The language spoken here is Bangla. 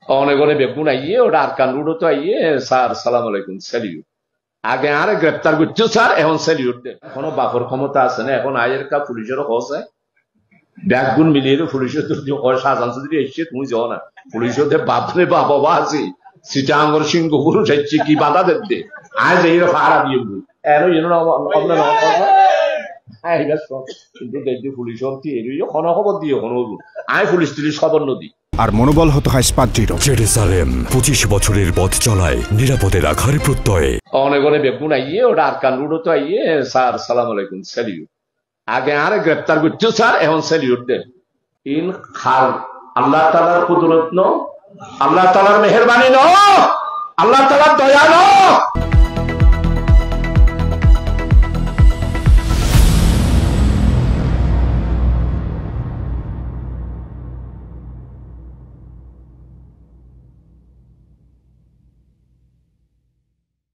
অনেক অনেক বেগুন আইয়ে ওটা আরকান রুডও তো আইয়ে স্যার সালাম আলাইকুম স্যালিউট আগে আরে গ্রেপ্তার করছো স্যার এখন স্যালিউট দেন এখনো বাপর ক্ষমতা আছে না এখন আয়ের কা পুলিশেরও হসে ব্যাগুন মিলিয়ে পুলিশের তো শাহজাহান চৌধুরী এসছে তুমি যাও না পুলিশের বাপরে বাবা আছে সিটাঙ্গর সিংহ পুরুষ এসছে কি বাধা দেবে আজ এই হারা দিয়ে এর কিন্তু দেখি পুলিশ খবর দিয়ে আয় পুলিশ তুলিশ খবর নদী আর মনোবল হতে হয় স্পাদ্রিত। জেরুজালেম 25 বছরের পথ চলায় নিরাপদে রাখার প্রত্যয়ে অনেক অনেক বেগুন আইয়ে ওটা আরকান রুডও তো আইয়ে স্যার সালাম আলাইকুম স্যালিউট আগে আরে গ্রেপ্তার করছো স্যার এখন স্যালিউট দেন ইন খাল আল্লাহ তাআলার কুদরত ন আল্লাহ তাআলার মেহেরবানি ন আল্লাহ তাআলার দয়া ন